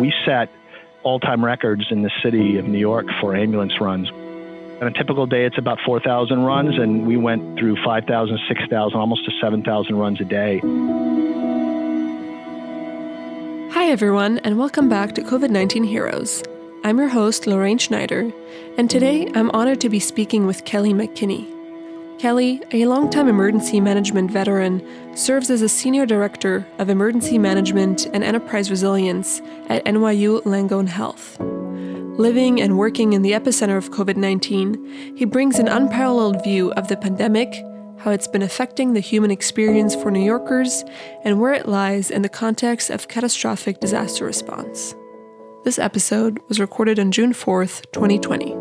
we set all-time records in the city of New York for ambulance runs. On a typical day, it's about 4,000 runs, and we went through 5,000, 6,000, almost to 7,000 runs a day. Hi, everyone, and welcome back to COVID-19 Heroes. I'm your host, Lorraine Schneider, and today I'm honored to be speaking with Kelly McKinney. Kelly, a longtime emergency management veteran, serves as a Senior Director of Emergency Management and Enterprise Resilience at NYU Langone Health. Living and working in the epicenter of COVID-19, he brings an unparalleled view of the pandemic, how it's been affecting the human experience for New Yorkers, and where it lies in the context of catastrophic disaster response. This episode was recorded on June 4th, 2020.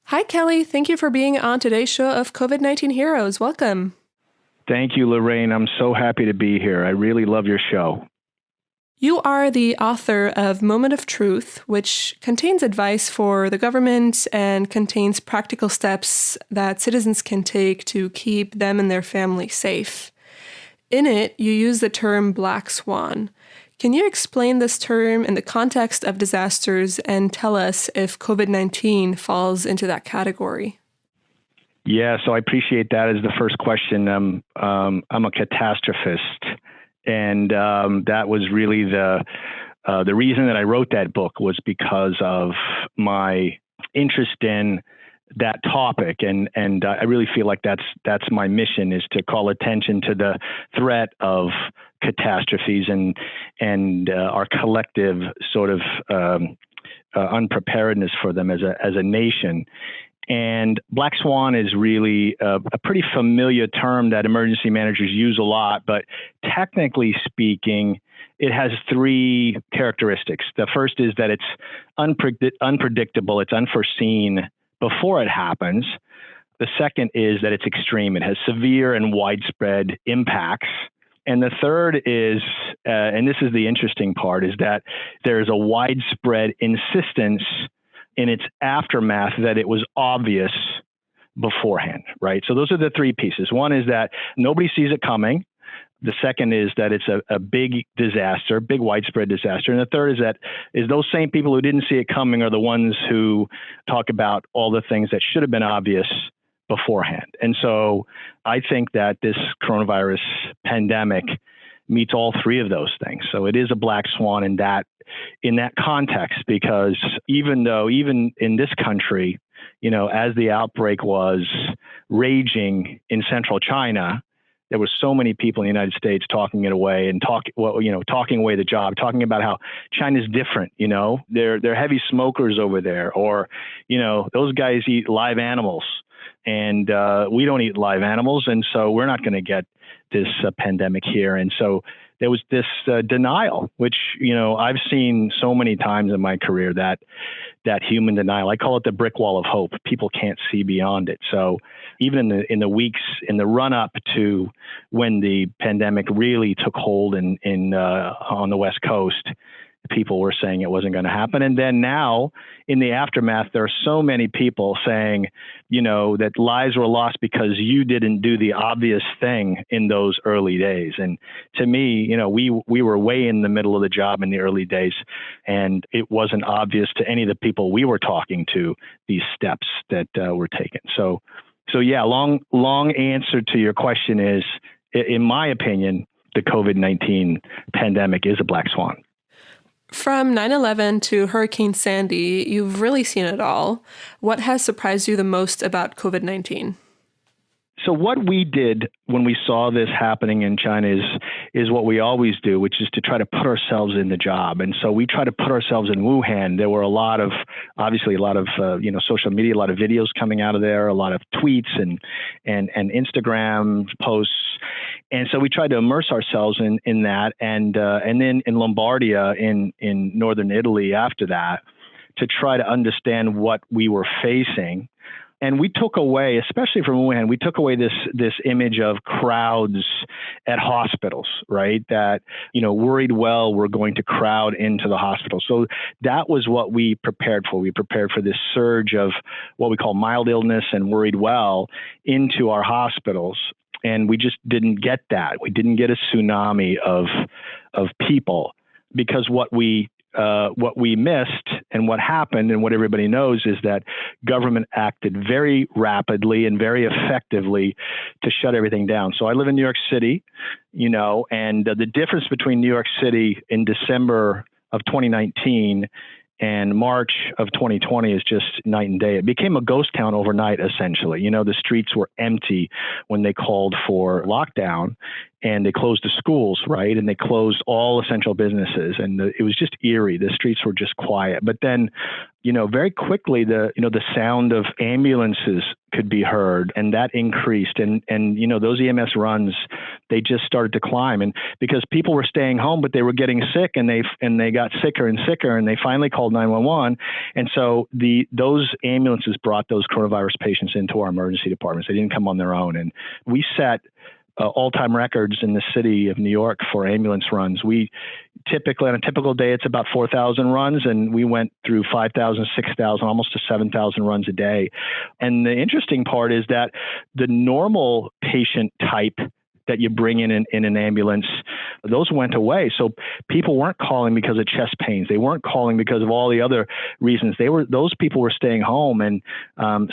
Hi, Kelly. Thank you for being on today's show of COVID-19 Heroes. Welcome. Thank you, Lorraine. I'm so happy to be here. I really love your show. You are the author of Moment of Truth, which contains advice for the government and contains practical steps that citizens can take to keep them and their family safe. In it, you use the term Black Swan. Can you explain this term in the context of disasters and tell us if COVID-19 falls into that category? Yeah, so I appreciate that as the first question. I'm a catastrophist, and that was really the reason that I wrote that book was because of my interest in that topic, and I really feel like that's my mission, is to call attention to the threat of catastrophes and our collective sort of unpreparedness for them as a nation. And Black Swan is really a pretty familiar term that emergency managers use a lot, but technically speaking, it has three characteristics. The first is that it's unpredictable, it's unforeseen before it happens. The second is that it's extreme. It has severe and widespread impacts. And the third is, and this is the interesting part, is that there's a widespread insistence in its aftermath that it was obvious beforehand, right? So those are the three pieces. One is that nobody sees it coming. The second is that it's a big disaster, big widespread disaster. And the third is those same people who didn't see it coming are the ones who talk about all the things that should have been obvious beforehand. And so I think that this coronavirus pandemic meets all three of those things. So it is a black swan in that context, because even in this country, as the outbreak was raging in central China, there were so many people in the United States talking it away and talking away the job, talking about how China's different. They're heavy smokers over there, or those guys eat live animals, and we don't eat live animals, and so we're not going to get this pandemic here. And so there was this denial, which I've seen so many times in my career, that human denial. I call it the brick wall of hope. People can't see beyond it. So even in the weeks in the run up to when the pandemic really took hold on the West Coast, people were saying it wasn't going to happen. And then now in the aftermath, there are so many people saying, that lives were lost because you didn't do the obvious thing in those early days. And to me, we were way in the middle of the job in the early days, and it wasn't obvious to any of the people we were talking to, these steps that were taken. So yeah, long answer to your question is, in my opinion, the COVID-19 pandemic is a black swan. From 9/11 to Hurricane Sandy, you've really seen it all. What has surprised you the most about COVID-19? So what we did when we saw this happening in China is what we always do, which is to try to put ourselves in the job. And so we try to put ourselves in Wuhan. There were obviously a lot of social media, a lot of videos coming out of there, a lot of tweets and Instagram posts. And so we tried to immerse ourselves in that, and then in Lombardy in northern Italy after that, to try to understand what we were facing. And we took away, especially from Wuhan, we took away this image of crowds at hospitals, right? That, worried well, we're going to crowd into the hospital. So that was what we prepared for. We prepared for this surge of what we call mild illness and worried well into our hospitals. And we just didn't get that. We didn't get a tsunami of people, because what we missed and what happened and what everybody knows is that government acted very rapidly and very effectively to shut everything down. So I live in New York City, and the difference between New York City in December of 2019 and March of 2020 is just night and day. It became a ghost town overnight, essentially. The streets were empty when they called for lockdown, and they closed the schools, right? And they closed all essential businesses, and it was just eerie. The streets were just quiet. But then, very quickly, the sound of ambulances could be heard, and that increased. And those EMS runs, they just started to climb. And because people were staying home, but they were getting sick, and they got sicker and sicker, and they finally called 911. And so those ambulances brought those coronavirus patients into our emergency departments. They didn't come on their own. And we set all-time records in the city of New York for ambulance runs. We typically, on a typical day, it's about 4,000 runs, and we went through 5,000, 6,000, almost to 7,000 runs a day. And the interesting part is that the normal patient type that you bring in an ambulance, those went away. So people weren't calling because of chest pains. They weren't calling because of all the other reasons. Those people were staying home, and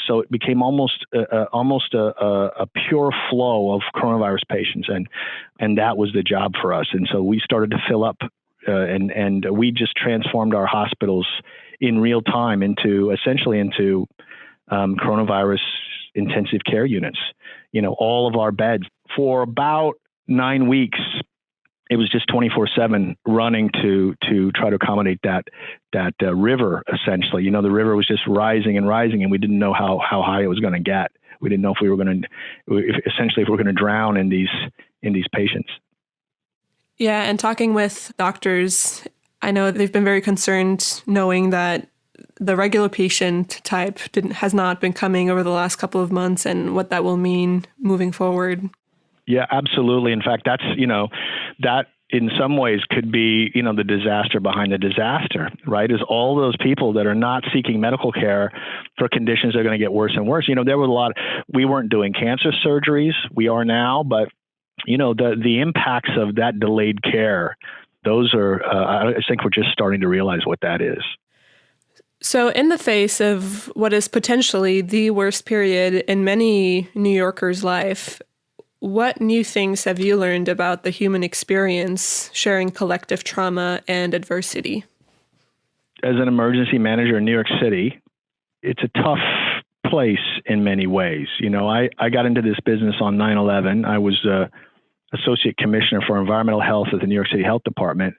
so it became almost a pure flow of coronavirus patients, and that was the job for us. And so we started to fill up, and we just transformed our hospitals in real time into coronavirus intensive care units. All of our beds. For about 9 weeks, it was just 24/7 running to try to accommodate that river, essentially. The river was just rising and rising, and we didn't know how high it was going to get. We didn't know if we were going to drown in these patients. Yeah, and talking with doctors, I know they've been very concerned knowing that the regular patient type has not been coming over the last couple of months, and what that will mean moving forward. Yeah, absolutely. In fact, that's, that in some ways could be, the disaster behind the disaster, right? Is all those people that are not seeking medical care for conditions that are going to get worse and worse. There were we weren't doing cancer surgeries. We are now, but, the impacts of that delayed care, those are, I think we're just starting to realize what that is. So in the face of what is potentially the worst period in many New Yorkers' life, what new things have you learned about the human experience, sharing collective trauma and adversity? As an emergency manager in New York City, it's a tough place in many ways. I got into this business on 9/11. I was Associate Commissioner for Environmental Health at the New York City Health Department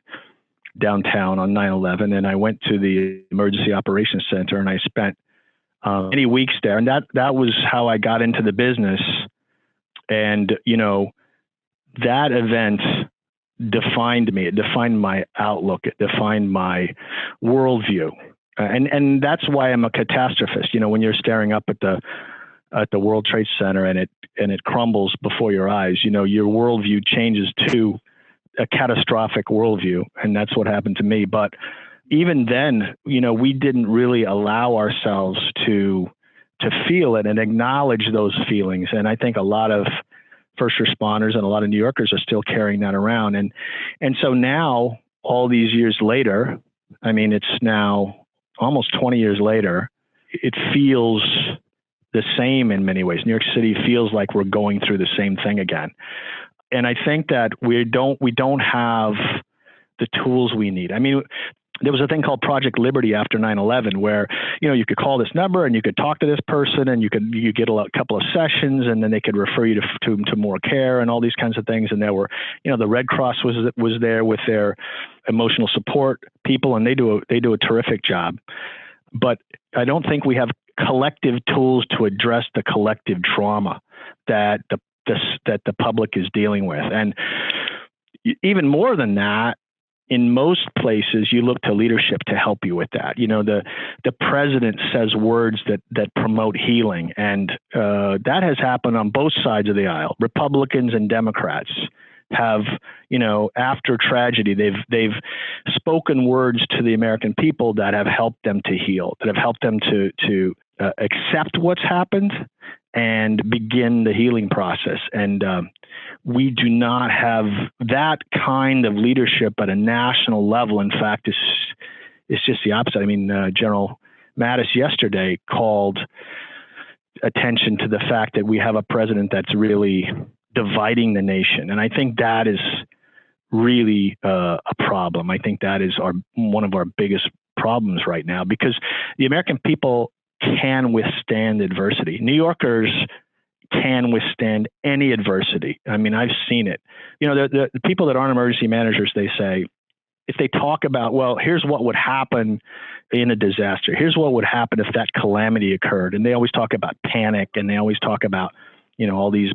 downtown on 9/11, and I went to the Emergency Operations Center, and I spent many weeks there, and that was how I got into the business. And that event defined me. It defined my outlook. It defined my worldview, and that's why I'm a catastrophist. When you're staring up at the World Trade Center and it crumbles before your eyes, your worldview changes to a catastrophic worldview. And that's what happened to me. But even then, we didn't really allow ourselves to feel it and acknowledge those feelings. And I think a lot of first responders and a lot of New Yorkers are still carrying that around. And so now, all these years later, it's now almost 20 years later, it feels the same in many ways. New York City feels like we're going through the same thing again. And I think that we don't have the tools we need. There was a thing called Project Liberty after 9/11 where, you could call this number and you could talk to this person and you get a couple of sessions, and then they could refer you to more care and all these kinds of things. And there were, the Red Cross was there with their emotional support people, and they do a terrific job. But I don't think we have collective tools to address the collective trauma that the public is dealing with. And even more than that, in most places, you look to leadership to help you with that. The president says words that promote healing, and that has happened on both sides of the aisle. Republicans and Democrats have, after tragedy, they've spoken words to the American people that have helped them to heal, that have helped them to accept what's happened and begin the healing process. And we do not have that kind of leadership at a national level. In fact, it's just the opposite. I mean, General Mattis yesterday called attention to the fact that we have a president that's really dividing the nation. And I think that is really a problem. I think that is one of our biggest problems right now, because the American people can withstand adversity. New Yorkers can withstand any adversity. I mean, I've seen it. You know, the people that aren't emergency managers, they say, if they talk about, well, here's what would happen in a disaster, here's what would happen if that calamity occurred. And they always talk about panic, and they always talk about, you know, all these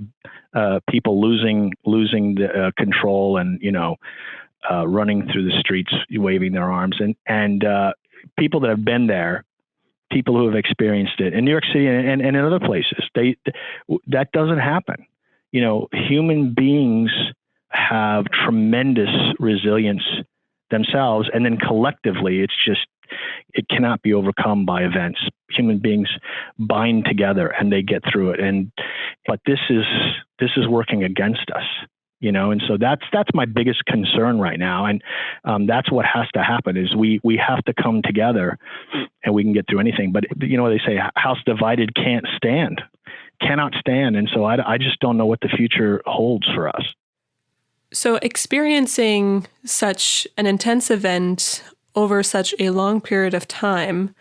people losing the control and, you know, running through the streets, waving their arms. And people that have been there, people who have experienced it in New York City and in other places, that doesn't happen. You know, human beings have tremendous resilience themselves, and then collectively, it cannot be overcome by events. Human beings bind together and they get through it. But this is working against us, you know, and so that's my biggest concern right now. And that's what has to happen is we have to come together, and we can get through anything. But you know, they say house divided cannot stand. And so I just don't know what the future holds for us. So experiencing such an intense event over such a long period of time,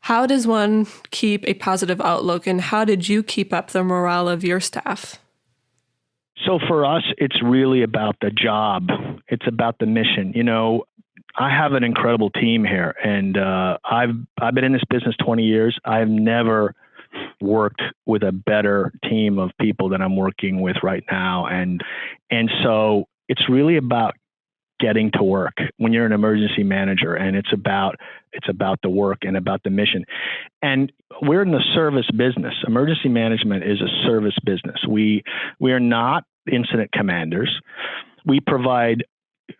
how does one keep a positive outlook, and how did you keep up the morale of your staff? So for us, it's really about the job. It's about the mission. You know, I have an incredible team here, and I've been in this business 20 years. I've never worked with a better team of people than I'm working with right now. And so it's really about getting to work when you're an emergency manager, and it's about the work and about the mission. And we're in the service business. Emergency management is a service business. We are not incident commanders. We provide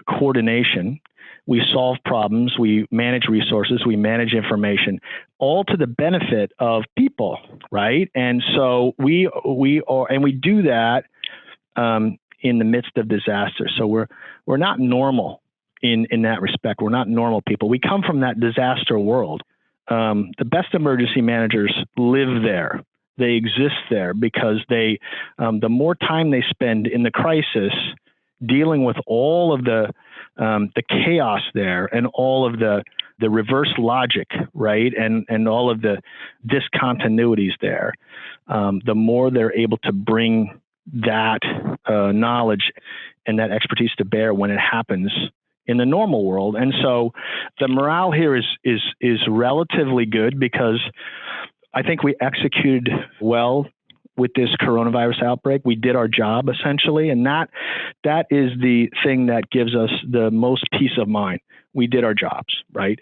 coordination. We solve problems, we manage resources, we manage information, all to the benefit of people, right? And so we do that in the midst of disaster. So we're not normal in that respect. We're not normal people. We come from that disaster world. The best emergency managers live there. They exist there because the more time they spend in the crisis, dealing with all of the chaos there and all of the reverse logic, right? And all of the discontinuities there, the more they're able to bring that knowledge and that expertise to bear when it happens in the normal world. And so the morale here is relatively good because I think we executed well with this coronavirus outbreak. We did our job essentially, and that is the thing that gives us the most peace of mind. We did our jobs, right?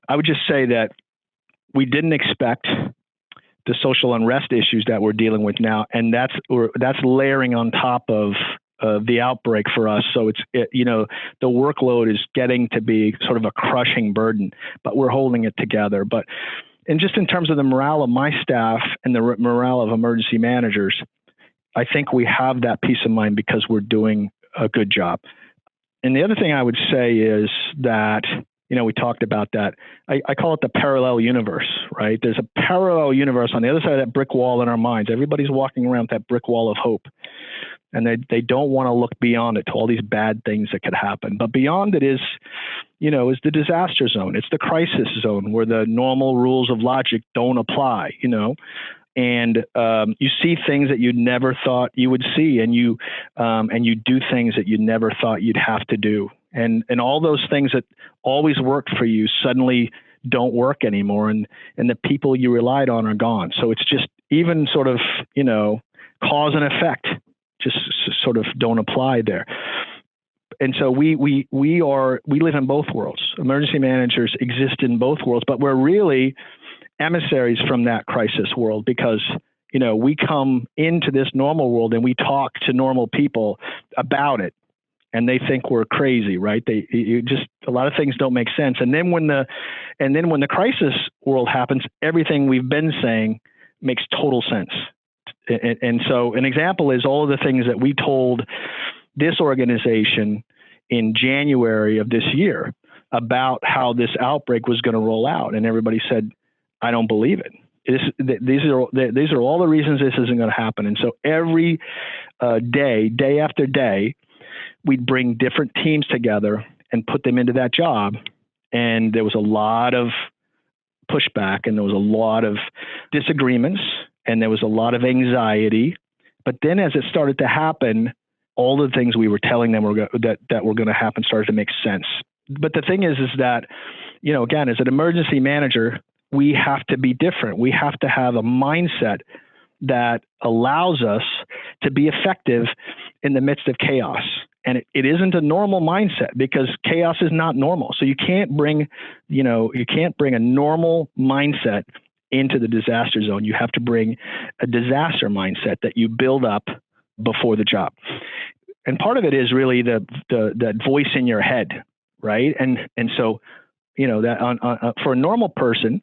I would just say that we didn't expect the social unrest issues that we're dealing with now, and that's layering on top of the outbreak for us. So the workload is getting to be sort of a crushing burden, but we're holding it together. And just in terms of the morale of my staff and the morale of emergency managers, I think we have that peace of mind because we're doing a good job. And the other thing I would say is that, we talked about that. I call it the parallel universe, right? There's a parallel universe on the other side of that brick wall in our minds. Everybody's walking around with that brick wall of hope. And they don't want to look beyond it to all these bad things that could happen. But beyond it is the disaster zone. It's the crisis zone where the normal rules of logic don't apply, and you see things that you never thought you would see, and you do things that you never thought you'd have to do. And all those things that always worked for you suddenly don't work anymore. And the people you relied on are gone. So it's just even sort of, cause and effect just sort of don't apply there. And so we live in both worlds. Emergency managers exist in both worlds, but we're really emissaries from that crisis world because, we come into this normal world and we talk to normal people about it and they think we're crazy, right? A lot of things don't make sense. And then when the crisis world happens, everything we've been saying makes total sense. And so an example is all of the things that we told this organization in January of this year about how this outbreak was going to roll out. And everybody said, I don't believe it. These are all the reasons this isn't going to happen. And so every day after day, we'd bring different teams together and put them into that job. And there was a lot of pushback, and there was a lot of disagreements, and there was a lot of anxiety. But then as it started to happen, all the things we were telling them that were going to happen started to make sense. But the thing is that, again, as an emergency manager, we have to be different. We have to have a mindset that allows us to be effective in the midst of chaos. And it isn't a normal mindset because chaos is not normal. So you can't bring a normal mindset into the disaster zone. You have to bring a disaster mindset that you build up before the job. And part of it is really that voice in your head, right? And so, that for a normal person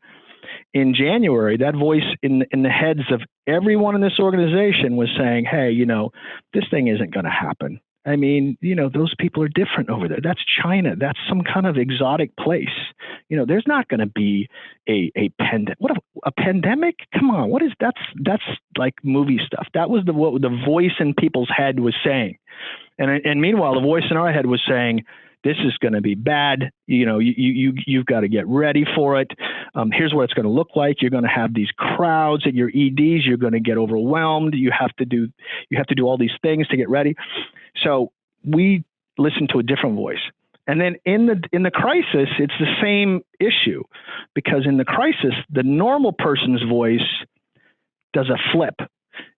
in January, that voice in the heads of everyone in this organization was saying, hey, this thing isn't going to happen. I mean, those people are different over there. That's China. That's some kind of exotic place. There's not going to be a pandemic. What a pandemic? Come on. What is that's like movie stuff. That was what the voice in people's head was saying. And meanwhile, the voice in our head was saying, this is going to be bad. You've got to get ready for it. Here's what it's going to look like. You're going to have these crowds at your EDs. You're going to get overwhelmed. You have to do all these things to get ready. So we listen to a different voice. And then in the crisis, it's the same issue, because in the crisis, the normal person's voice does a flip.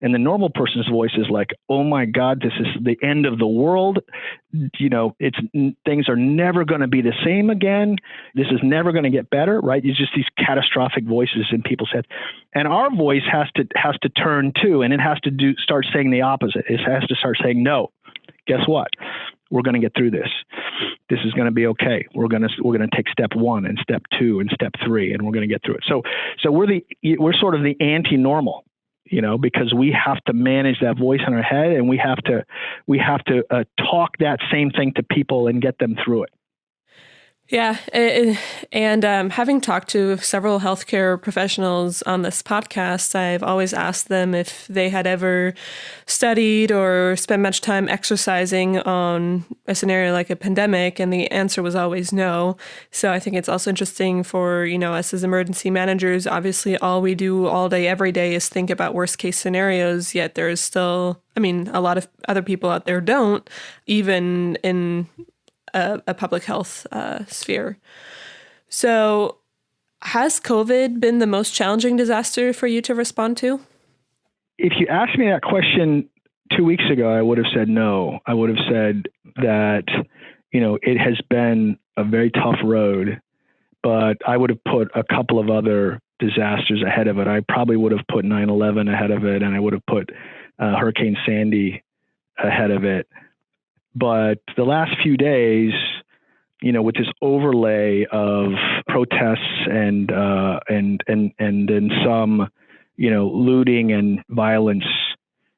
And the normal person's voice is like, oh my God, this is the end of the world. Things are never going to be the same again. This is never going to get better, right? It's just these catastrophic voices in people's heads. And our voice has to turn too, and it has to start saying the opposite. It has to start saying, no, guess what? We're going to get through this. This is going to be okay. We're going to take step 1 and step 2 and step 3, and we're going to get through it. So we're sort of the anti-normal. Because we have to manage that voice in our head, and we have to talk that same thing to people and get them through it. Yeah. And having talked to several healthcare professionals on this podcast, I've always asked them if they had ever studied or spent much time exercising on a scenario like a pandemic. And the answer was always no. So I think it's also interesting for, us as emergency managers. Obviously, all we do all day, every day is think about worst case scenarios. Yet there is still, a lot of other people out there don't, even in a public health sphere. So has COVID been the most challenging disaster for you to respond to? If you asked me that question 2 weeks ago, I would have said no. I would have said that, it has been a very tough road, but I would have put a couple of other disasters ahead of it. I probably would have put 9/11 ahead of it, and I would have put Hurricane Sandy ahead of it. But the last few days, with this overlay of protests and then some, looting and violence,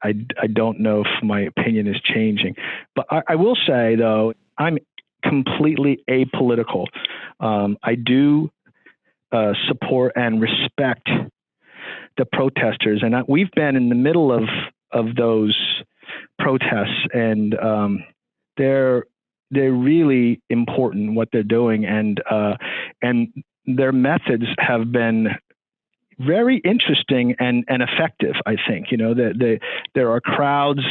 I don't know if my opinion is changing. But I will say, though, I'm completely apolitical. I do support and respect the protesters, and we've been in the middle of those protests, and they're really important what they're doing, and their methods have been very interesting and effective. I think there are crowds.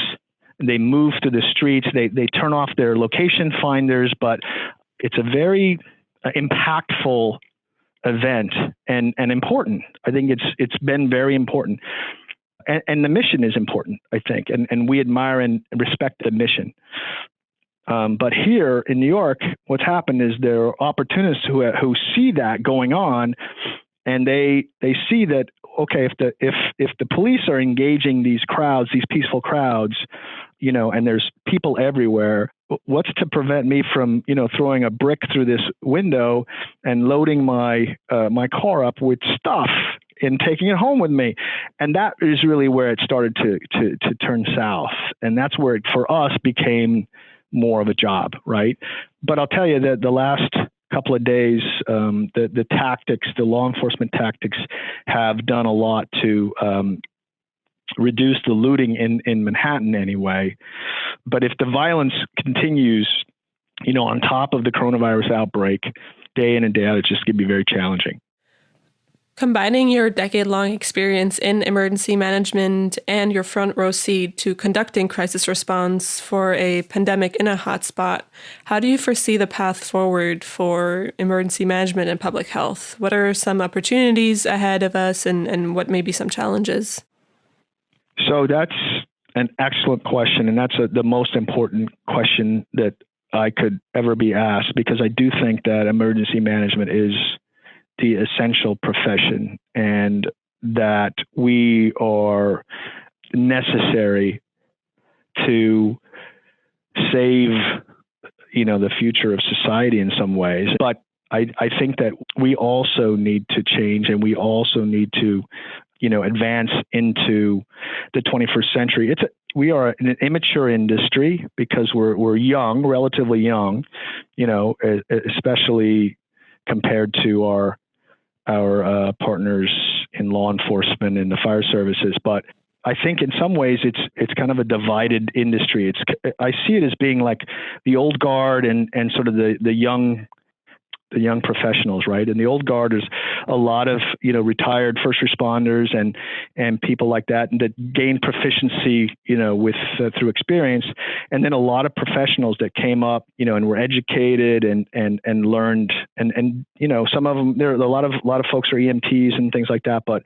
They move through the streets. They turn off their location finders, but it's a very impactful event and important. I think it's been very important. And the mission is important, I think, and we admire and respect the mission. But here in New York, what's happened is there are opportunists who see that going on, and they see that, okay, if the police are engaging these crowds, these peaceful crowds, and there's people everywhere, what's to prevent me from throwing a brick through this window and loading my car up with stuff in taking it home with me. And that is really where it started to turn south. And that's where it, for us, became more of a job, right? But I'll tell you that the last couple of days, the tactics, the law enforcement tactics have done a lot to reduce the looting in Manhattan anyway. But if the violence continues, on top of the coronavirus outbreak, day in and day out, it's just going to be very challenging. Combining your decade-long experience in emergency management and your front row seat to conducting crisis response for a pandemic in a hotspot, how do you foresee the path forward for emergency management and public health? What are some opportunities ahead of us and what may be some challenges? So that's an excellent question, and that's the most important question that I could ever be asked, because I do think that emergency management is the essential profession and that we are necessary to save, the future of society in some ways. But I think that we also need to change, and we also need to, advance into the 21st century. We are an immature industry because we're young, relatively young, especially compared to our partners in law enforcement and the fire services. But I think in some ways it's kind of a divided industry. I see it as being like the old guard and sort of the young professionals, right? And the old guard is a lot of, retired first responders and people like that gain proficiency, with through experience. And then a lot of professionals that came up, and were educated and learned and some of them, there are a lot of folks are EMTs and things like that, but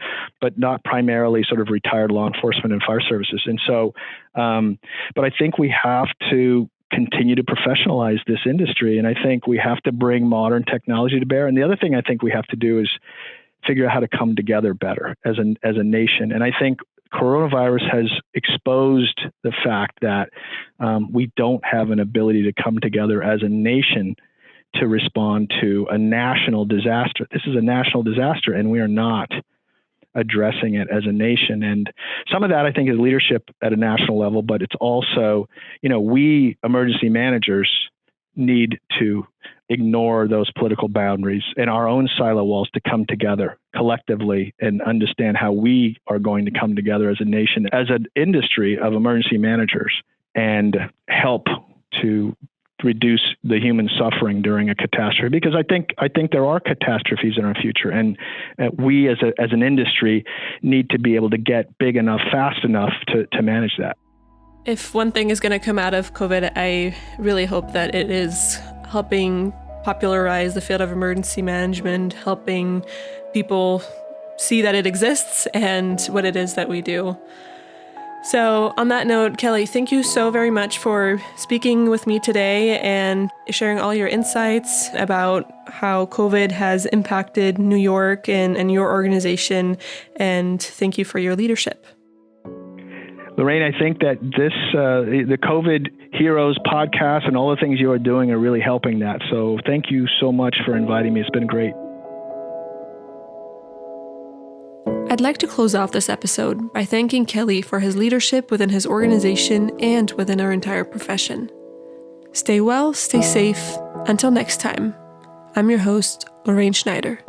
not primarily sort of retired law enforcement and fire services. And so, but I think we have to continue to professionalize this industry. And I think we have to bring modern technology to bear. And the other thing I think we have to do is figure out how to come together better as a nation. And I think coronavirus has exposed the fact that we don't have an ability to come together as a nation to respond to a national disaster. This is a national disaster, and we are not addressing it as a nation. And some of that, I think, is leadership at a national level, but it's also, we emergency managers need to ignore those political boundaries and our own silo walls to come together collectively and understand how we are going to come together as a nation, as an industry of emergency managers, and help to reduce the human suffering during a catastrophe, because I think there are catastrophes in our future, and we as an industry need to be able to get big enough, fast enough to manage that. If one thing is going to come out of COVID, I really hope that it is helping popularize the field of emergency management, helping people see that it exists and what it is that we do. So on that note, Kelly, thank you so very much for speaking with me today and sharing all your insights about how COVID has impacted New York and your organization. And thank you for your leadership. Lorraine, I think that the COVID Heroes podcast and all the things you are doing are really helping that. So thank you so much for inviting me. It's been great. I'd like to close off this episode by thanking Kelly for his leadership within his organization and within our entire profession. Stay well, stay safe. Until next time, I'm your host, Lorraine Schneider.